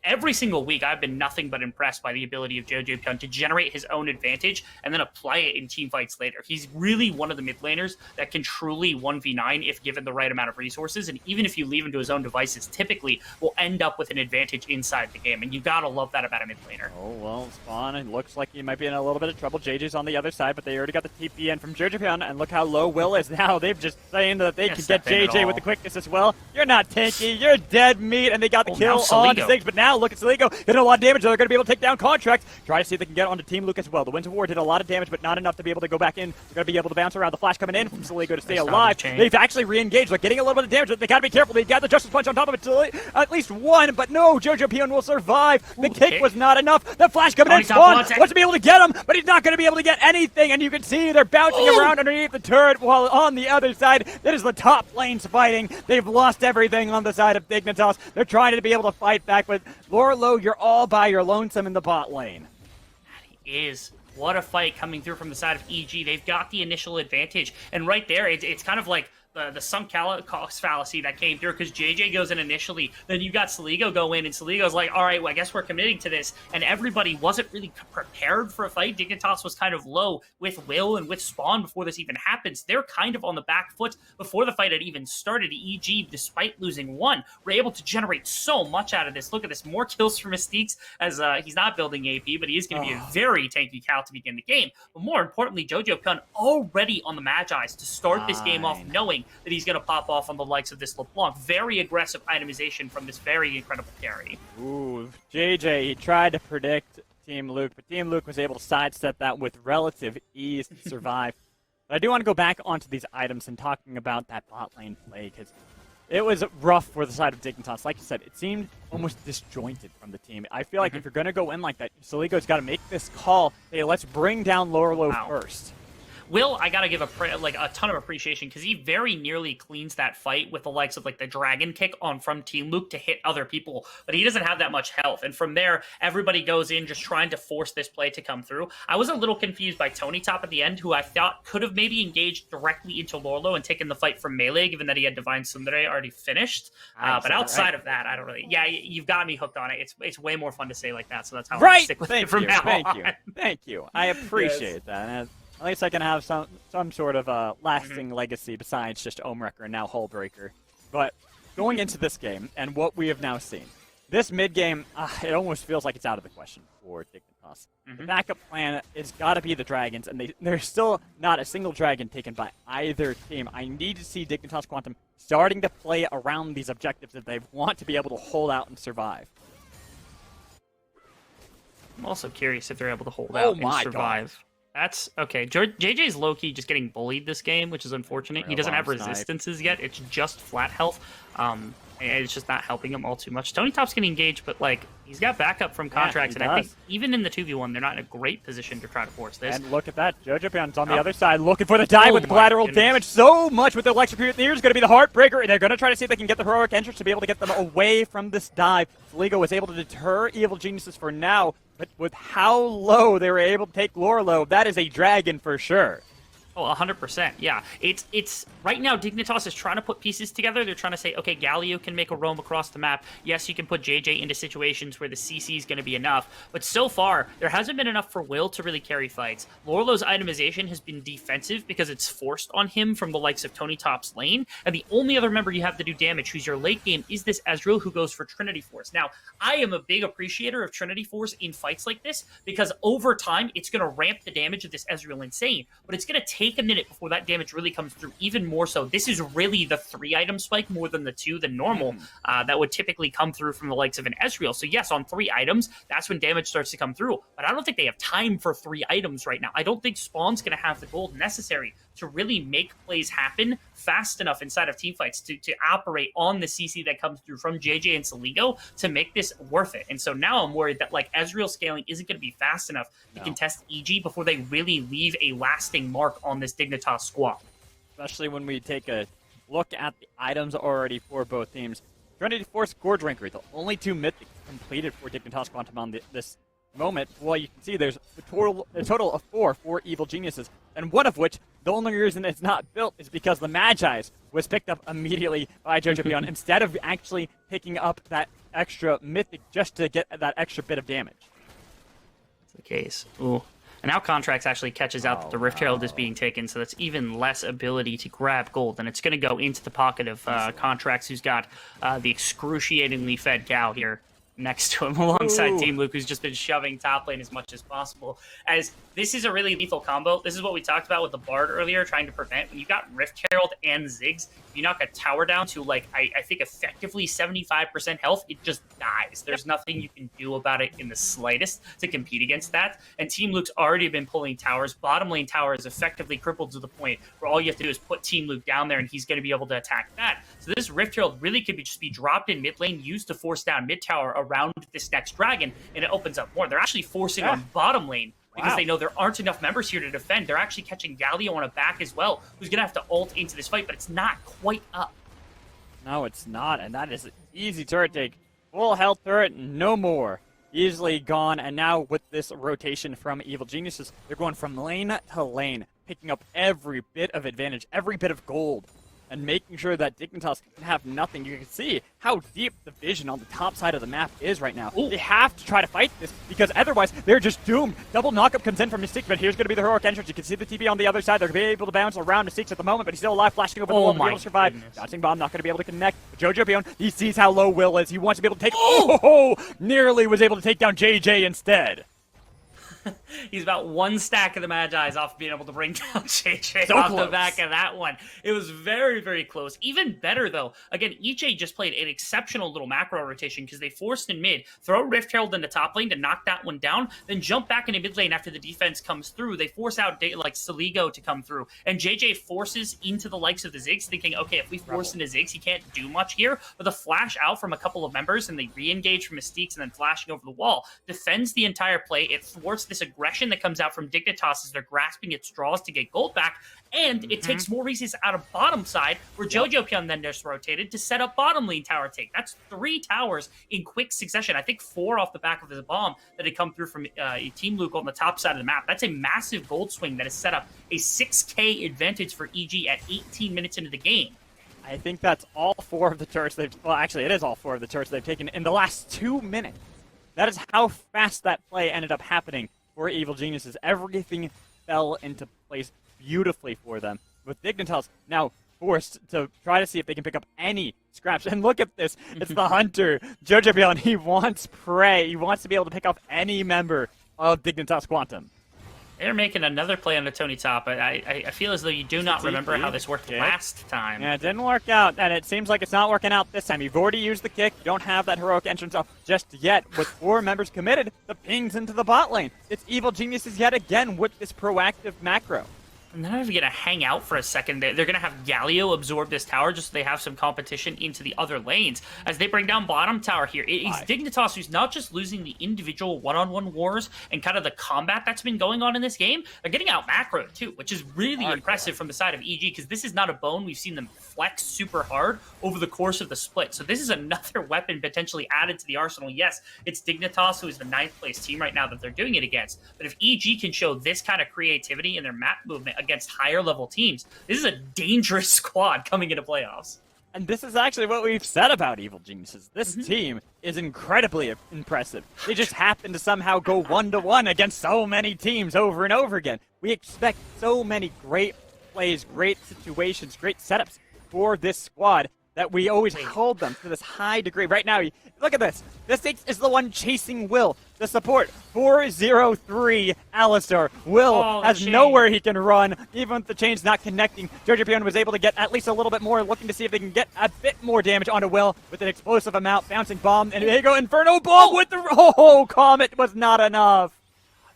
every single week, I've been nothing but impressed by the ability of Jojo to generate his own advantage and then apply it in team fights later. He's really one of the mid laners that can truly 1v9 if given the right amount of resources, and even if you leave him to his own devices, typically will end up with an advantage inside the game, and you gotta love that about a mid laner. Oh, well, Spawn, it looks like he might be in a little bit of trouble. JJ's on the other side, but they already got the TP in from Jojo, and look how low Will is now. They've just saying that they can get JJ with the quickness as well. You're not tanky, you're dead meat, and they got the kill on Ziggs, but now look at Soligo, getting a lot of damage. They're going to be able to take down Contract, try to see if they can get onto Team Luke as well. The Winter War did a lot of damage, but not enough to be able to go back in. They're going to be able to bounce around. The flash coming in from Soligo to stay alive. They've actually re-engaged, like getting a little bit of damage, but they got to be careful. They got the Justice Punch on top of it, at least one, but no, Jojo will survive. The kick was not enough. The flash coming in, Spawn wants to be able to get him, but he's not going to be able to get anything, and you can see they're bouncing around underneath the turret, while on the other side, that is the top lanes fighting. They've lost everything on the side of Dignitas. They're trying to be able to fight back, but Lorlo, you're all by your lonesome in the bot lane. He is. What a fight coming through from the side of EG. They've got the initial advantage, and right there, it's kind of like the sunk cost fallacy that came through, because JJ goes in initially, then you got Soligo go in, and Soligo's like, all right, well, I guess we're committing to this, and everybody wasn't really prepared for a fight. Dignitas was kind of low with Will and with Spawn before this even happens. They're kind of on the back foot before the fight had even started. EG, despite losing 1, were able to generate so much out of this. Look at this, more kills for Mystiques, as he's not building AP, but he is going to be a very tanky cow to begin the game. But more importantly, Jojo already on the Magi's to start this game off, knowing that he's going to pop off on the likes of this LeBlanc. Very aggressive itemization from this very incredible carry. Ooh, JJ, he tried to predict Team Luke, but Team Luke was able to sidestep that with relative ease to survive. But I do want to go back onto these items and talking about that bot lane play, because it was rough for the side of Dignitas. Like you said, it seemed almost disjointed from the team. I feel like if you're going to go in like that, Soligo's got to make this call. Hey, let's bring down Lorlo first. Will, I gotta give a ton of appreciation, because he very nearly cleans that fight with the likes of like the dragon kick on from Team Luke to hit other people, but he doesn't have that much health. And from there, everybody goes in just trying to force this play to come through. I was a little confused by Tony Top at the end, who I thought could have maybe engaged directly into Lorlo and taken the fight from melee, given that he had Divine Sundere already finished. But outside of that, I don't really. Yeah, you've got me hooked on it. It's way more fun to say like that, so that's how I stick with it from now on. Thank you. I appreciate that. At least I can have some sort of lasting legacy besides just Omewrecker and now Hullbreaker. But going into this game and what we have now seen, this mid game, it almost feels like it's out of the question for Dignitas. The backup plan has got to be the dragons, and there's still not a single dragon taken by either team. I need to see Dignitas Quantum starting to play around these objectives that they want to be able to hold out and survive. I'm also curious if they're able to hold Oh out and my survive. That's okay. JJ's low-key just getting bullied this game, which is unfortunate. He doesn't have resistances yet. It's just flat health. And it's just not helping him all too much. Tony Top's getting engaged, but like he's got backup from contracts, and I think even in the 2v1, they're not in a great position to try to force this. And look at that, JoJo's on the other side, looking for the dive with the collateral damage. So much with the electrocute. Here's going to be the heartbreaker. They're going to try to see if they can get the heroic entrance to be able to get them away from this dive. Ligo was able to deter Evil Geniuses for now, but with how low they were able to take Lorelo, that is a dragon for sure. Oh, 100%. Yeah. It's right now Dignitas is trying to put pieces together. They're trying to say, okay, Galio can make a roam across the map. Yes, you can put JJ into situations where the CC is going to be enough. But so far, there hasn't been enough for Will to really carry fights. Lorelo's itemization has been defensive because it's forced on him from the likes of Tony Top's lane. And the only other member you have to do damage who's your late game is this Ezreal who goes for Trinity Force. Now, I am a big appreciator of Trinity Force in fights like this because over time, it's going to ramp the damage of this Ezreal insane. But it's going to take a minute before that damage really comes through, even more so. This is really the 3-item spike more than the 2 than normal that would typically come through from the likes of an Ezreal. So yes, on 3 items, that's when damage starts to come through. But I don't think they have time for 3 items right now. I don't think Spawn's going to have the gold necessary to really make plays happen fast enough inside of teamfights to operate on the CC that comes through from JJ and Saligo to make this worth it. And so now I'm worried that like Ezreal scaling isn't going to be fast enough to contest EG before they really leave a lasting mark on this Dignitas squad. Especially when we take a look at the items already for both teams. Trinity Force Core Drinker, the only 2 mythics completed for Dignitas Quantum on this moment. Well, you can see there's a total of 4 for Evil Geniuses, and one of which, the only reason it's not built is because the Magi's was picked up immediately by JoJo instead of actually picking up that extra mythic just to get that extra bit of damage. That's the case. Ooh. And now Contracts actually catches out that the Rift Herald is being taken, so that's even less ability to grab gold. And it's going to go into the pocket of Contracts, who's got the excruciatingly fed Gao here next to him alongside Team Luke, who's just been shoving top lane as much as possible. As this is a really lethal combo. This is what we talked about with the Bard earlier, trying to prevent. When you got Rift Herald and Ziggs, if you knock a tower down to, like, I think effectively 75% health, it just dies. There's nothing you can do about it in the slightest to compete against that. And Team Luke's already been pulling towers. Bottom lane tower is effectively crippled to the point where all you have to do is put Team Luke down there, and he's going to be able to attack that. So this Rift Herald really could just be dropped in mid lane, used to force down mid tower around this next dragon, and it opens up more. They're actually forcing on bottom lane because they know there aren't enough members here to defend. They're actually catching Galio on a back as well, who's going to have to ult into this fight, but it's not quite up. No, it's not, and that is an easy turret take. Full health turret, no more. Easily gone, and now with this rotation from Evil Geniuses, they're going from lane to lane, picking up every bit of advantage, every bit of gold, and making sure that Dignitas can have nothing. You can see how deep the vision on the top side of the map is right now. They have to try to fight this, because otherwise they're just doomed. Double knockup comes in from Mystique, but here's going to be the heroic entrance. You can see the TP on the other side. They're going to be able to bounce around Mystique's at the moment, but he's still alive, flashing over the wall to be able to survive. Bouncing bomb, not going to be able to connect. But JoJo Beyond, he sees how low Will is. He wants to be able to take... Nearly was able to take down JJ instead. He's about 1 stack of the Magi's off being able to bring down JJ off the back of that one. It was very, very close. Even better, though, again, EJ just played an exceptional little macro rotation because they forced in mid, throw Rift Herald in the top lane to knock that one down, then jump back into mid lane after the defense comes through. They force out like Saligo to come through, and JJ forces into the likes of the Ziggs, thinking, okay, if we force into Ziggs, he can't do much here. But the flash out from a couple of members, and they re-engage from Mystiques and then flashing over the wall, defends the entire play. It thwarts this aggression that comes out from Dignitas as they're grasping at straws to get gold back, and it takes more resources out of bottom side, where JoJo Pyun then just rotated to set up bottom lane tower take. That's 3 towers in quick succession. I think 4 off the back of his bomb that had come through from Team Luke on the top side of the map. That's a massive gold swing that has set up a 6k advantage for EG at 18 minutes into the game. I think that's all 4 of the turrets they've... Well, actually, it is all 4 of the turrets they've taken in the last 2 minutes. That is how fast that play ended up happening for Evil Geniuses. Everything fell into place beautifully for them, with Dignitas now forced to try to see if they can pick up any scraps. And look at this. It's the Hunter. JoJo Beyond, he wants prey. He wants to be able to pick up any member of Dignitas Quantum. They're making another play on the Tony Top, but I feel as though you do not remember how this worked last time. Yeah, it didn't work out, and it seems like it's not working out this time. You've already used the kick. You don't have that heroic entrance up just yet. With 4 members committed, the pings into the bot lane. It's Evil Geniuses yet again with this proactive macro. And they're not even going to hang out for a second. They're going to have Galio absorb this tower just so they have some competition into the other lanes as they bring down bottom tower here. It's Dignitas who's not just losing the individual one-on-one wars and kind of the combat that's been going on in this game. They're getting out macro too, which is really impressive from the side of EG because this is not a bone we've seen them flex super hard over the course of the split. So this is another weapon potentially added to the arsenal. Yes, it's Dignitas who is the 9th place team right now that they're doing it against. But if EG can show this kind of creativity in their map movement against higher level teams, this is a dangerous squad coming into playoffs. And this is actually what we've said about Evil Geniuses. This team is incredibly impressive. They just happen to somehow go 1-1 against so many teams over and over again. We expect so many great plays, great situations, great setups for this squad that we always hold them to this high degree. Right now, look at this. This is the one chasing Will. The support, 403 Alistar. Will has nowhere he can run, even with the chains not connecting. JoJoPion was able to get at least a little bit more, looking to see if they can get a bit more damage onto Will with an explosive amount, bouncing bomb, and there you go, Inferno Bomb with the Comet was not enough.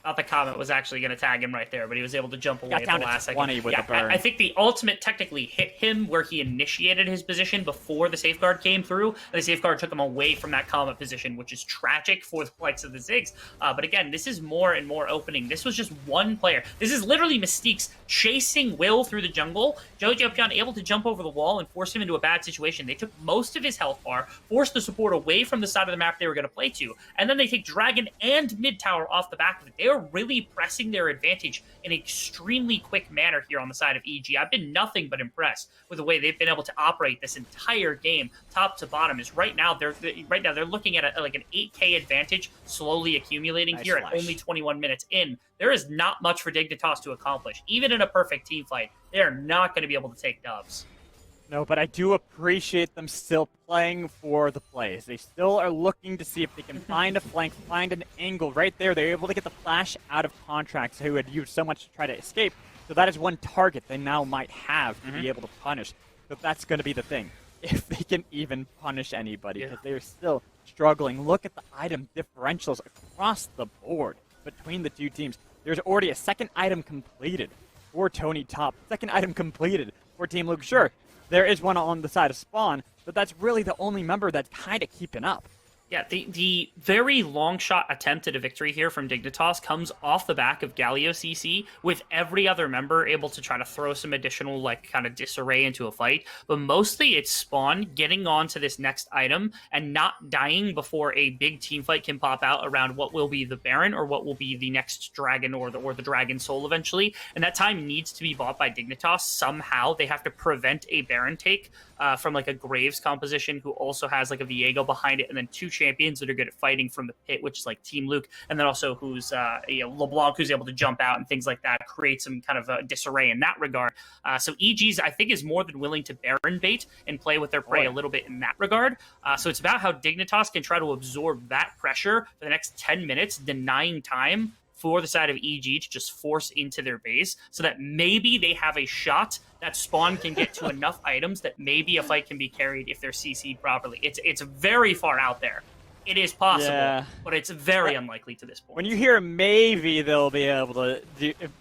Thought the Comet was actually going to tag him right there, but he was able to jump away at the last second. With the burn. I think the ultimate technically hit him where he initiated his position before the safeguard came through, and the safeguard took him away from that Comet position, which is tragic for the likes of the Ziggs. But again, this is more and more opening. This was just one player. This is literally Mystique's chasing Will through the jungle. JoJoPion able to jump over the wall and force him into a bad situation. They took most of his health bar, forced the support away from the side of the map they were going to play to, and then they take Dragon and mid tower off the back of it. They are really pressing their advantage in an extremely quick manner here on the side of EG. I've been nothing but impressed with the way they've been able to operate this entire game, top to bottom. Is right now they're looking at like an 8K advantage, slowly accumulating here at only 21 minutes in. There is not much for Dignitas to accomplish, even in a perfect team fight. They are not going to be able to take dubs. No, but I do appreciate them still playing for the plays. They still are looking to see if they can find a flank, find an angle right there. They're able to get the flash out of Contracts, who had used so much to try to escape. So that is one target they now might have to be able to punish. But that's going to be the thing, if they can even punish anybody, because they're still struggling. Look at the item differentials across the board between the two teams. There's already a second item completed for Tony Top. Second item completed for Team Luke. Sure, there is one on the side of Spawn, but that's really the only member that's kind of keeping up. Yeah, the very long shot attempt at a victory here from Dignitas comes off the back of Galio CC, with every other member able to try to throw some additional like kind of disarray into a fight. But mostly it's Spawn getting onto this next item and not dying before a big team fight can pop out around what will be the Baron or what will be the next Dragon or the Dragon Soul eventually. And that time needs to be bought by Dignitas. Somehow they have to prevent a Baron take from like a Graves composition who also has like a Viego behind it, and then 2 champions that are good at fighting from the pit, which is like Team Luke, and then also who's LeBlanc, who's able to jump out and things like that, create some kind of disarray in that regard. So EG's, I think, is more than willing to Baron bait and play with their prey a little bit in that regard. So it's about how Dignitas can try to absorb that pressure for the next 10 minutes, denying time for the side of EG to just force into their base so that maybe they have a shot that Spawn can get to enough items that maybe a fight can be carried if they're CC'd properly. It's very far out there. It is possible, but it's very unlikely to this point. When you hear maybe they'll be able to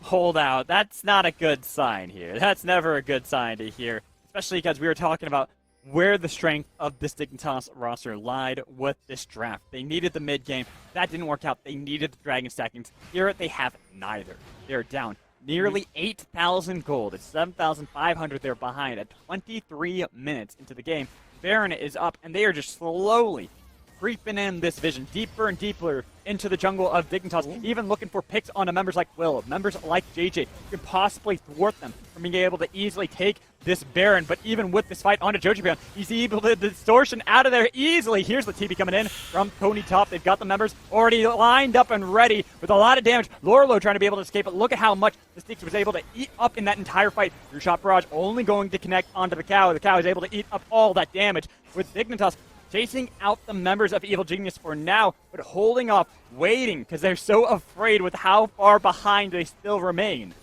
hold out, that's not a good sign here. That's never a good sign to hear, especially because we were talking about where the strength of this Dignitas roster lied with this draft. They needed the mid game. That didn't work out. They needed the Dragon stackings. Here they have neither. They're down nearly 8,000 gold. It's 7,500 they're behind at 23 minutes into the game. Baron is up, and they are just slowly creeping in this vision deeper and deeper into the jungle of Dignitas, even looking for picks on members like Will, members like JJ, who can possibly thwart them from being able to easily take this Baron. But even with this fight onto JoJoPion, he's able to distortion out of there easily. Here's the TP coming in from Tony Top. They've got the members already lined up and ready with a lot of damage. Lorlo trying to be able to escape, but look at how much the Mystiques was able to eat up in that entire fight. Through shot barrage only going to connect onto the Cow. The Cow is able to eat up all that damage with Dignitas chasing out the members of Evil Genius for now, but holding off, waiting, because they're so afraid with how far behind they still remain.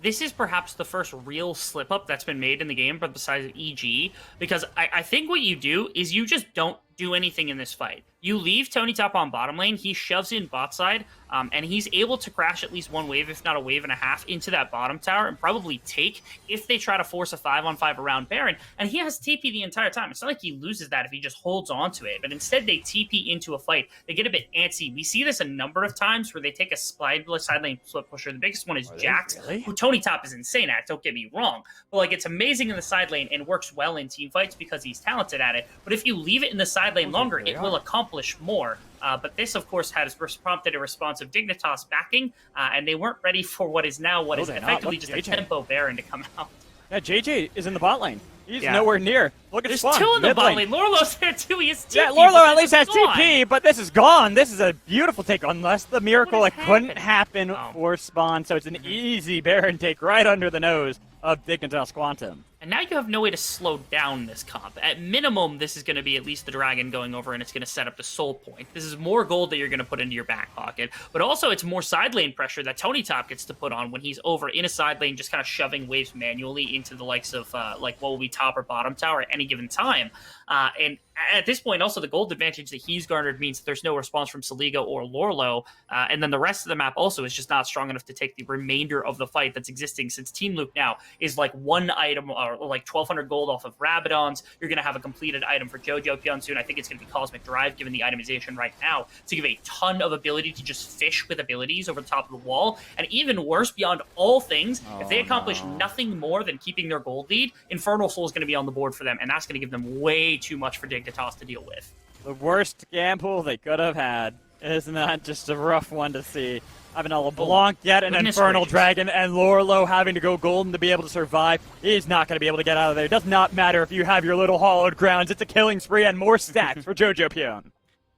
This is perhaps the first real slip-up that's been made in the game, but besides EG, because I think what you do is you just don't do anything in this fight. You leave Tony Top on bottom lane, he shoves in bot side, and he's able to crash at least one wave, if not a wave and a half, into that bottom tower and probably take if they try to force a 5-on-5 around Baron. And he has TP the entire time. It's not like he loses that if he just holds on to it, but instead they TP into a fight. They get a bit antsy. We see this a number of times where they take a side lane split pusher. The biggest one is Jax, really? who Tony Top is insane at, don't get me wrong. But like, it's amazing in the side lane and works well in team fights because he's talented at it. But if you leave it in the side lane longer, it will accomplish more. But this, of course, has prompted a response of Dignitas backing, and they weren't ready for what is effectively just a tempo Baron to come out. Yeah, JJ is in the bot lane. He's nowhere near. Look at There's Spawn. two in the bot lane. Lorlo's there too. He has TP. Yeah, Lorlo at least has TP, but this is gone. This is a beautiful take, unless the miracle couldn't happen for Spawn. So it's an easy Baron take right under the nose of Dignitas QNTM. And now you have no way to slow down this comp. At minimum, this is going to be at least the Dragon going over, and it's going to set up the Soul Point. This is more gold that you're going to put into your back pocket, but also it's more side lane pressure that Tony Top gets to put on when he's over in a side lane, just kind of shoving waves manually into the likes of, like, what will be top or bottom tower at any given time. And at this point, also, the gold advantage that he's garnered means that there's no response from Saligo or Lorlo, and then the rest of the map also is just not strong enough to take the remainder of the fight that's existing, since Team Luke now is like one item or like 1,200 gold off of Rabadons. You're going to have a completed item for Jojo Pion soon. I think it's going to be Cosmic Drive, given the itemization right now, to give a ton of ability to just fish with abilities over the top of the wall. And even worse, beyond all things, if they accomplish nothing more than keeping their gold lead, Infernal Soul is going to be on the board for them, and that's going to give them way too much for Dignitas to deal with. The worst gamble they could have had. Isn't that just a rough one to see? Having a LeBlanc get an Infernal Dragon, and Lorlo having to go golden to be able to survive. He's not going to be able to get out of there. It does not matter if you have your little hollowed grounds. It's a killing spree and more stacks for Jojo Pion.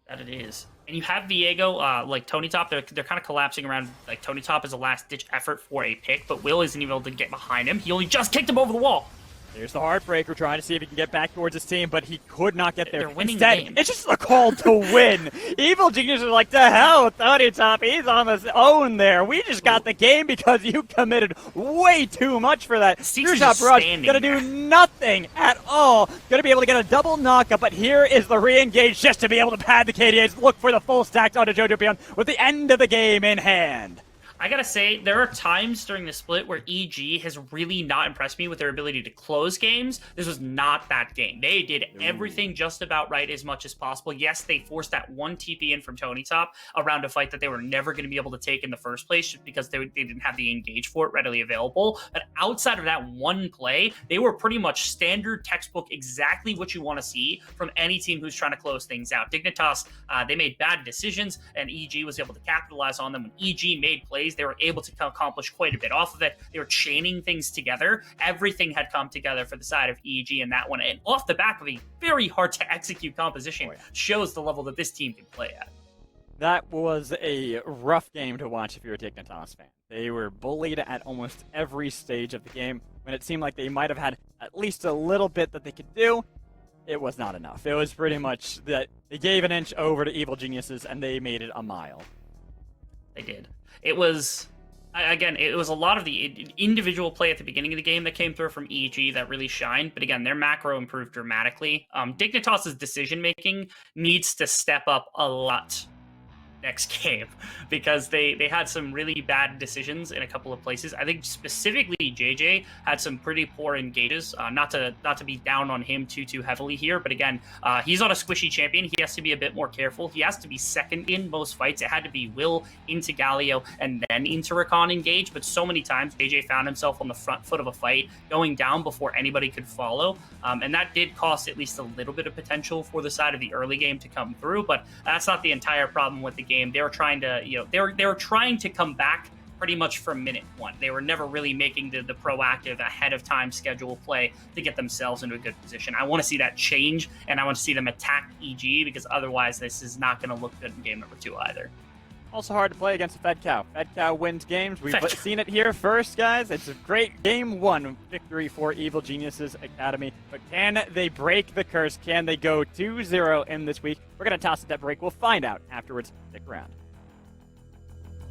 That it is. And you have Viego, like Tony Top, they're kind of collapsing around. Like, Tony Top is a last-ditch effort for a pick, but Will isn't even able to get behind him. He only just kicked him over the wall. There's the Heartbreaker trying to see if he can get back towards his team, but he could not get there. They're winning Instead, the game. It's just a call to win. Evil Genius are like, the hell with Tony Top. He's on his own there. We just got the game because you committed way too much for that. Top Rush gonna do nothing at all. Gonna be able to get a double knockup, but here is the re-engage just to be able to pad the KDAs. Look for the full stacks onto Jojo Pion with the end of the game in hand. I gotta say, there are times during the split where EG has really not impressed me with their ability to close games. This was not that game. They did everything just about right as much as possible. Yes, they forced that one TP in from Tony Top around a fight that they were never going to be able to take in the first place just because they didn't have the engage for it readily available. But outside of that one play, they were pretty much standard textbook, exactly what you want to see from any team who's trying to close things out. Dignitas, they made bad decisions, and EG was able to capitalize on them. When EG made plays, they were able to accomplish quite a bit off of it. They were chaining things together. Everything had come together for the side of EG in that one. And off the back of a very hard to execute composition, shows the level that this team can play at. That was a rough game to watch if you're a Dignitas fan. They were bullied at almost every stage of the game. When it seemed like they might have had at least a little bit that they could do, it was not enough. It was pretty much that they gave an inch over to Evil Geniuses and they made it a mile. They did. It was, again, it was a lot of the individual play at the beginning of the game that came through from EG that really shined. But again, their macro improved dramatically. Dignitas' decision-making needs to step up a lot next game because they had some really bad decisions in a couple of places. I think specifically JJ had some pretty poor engages. Not to be down on him too heavily here, but again, he's on a squishy champion. He has to be a bit more careful. He has to be second in most fights. It had to be Will into Galio and then into Rakan engage, but so many times JJ found himself on the front foot of a fight, going down before anybody could follow, and that did cost at least a little bit of potential for the side of the early game to come through. But that's not the entire problem with the game. They were trying to, they were trying to come back pretty much from minute one. They were never really making the proactive ahead of time schedule play to get themselves into a good position. I want to see that change, and I want to see them attack EG because otherwise this is not going to look good in game number 2 either. Also hard to play against a Fed Cow. Fed Cow wins games. We've Fed Cow. seen it here first, guys. It's a great Game 1 victory for Evil Geniuses Academy. But can they break the curse? Can they go 2-0 in this week? We're going to toss it that break. We'll find out afterwards. Stick around.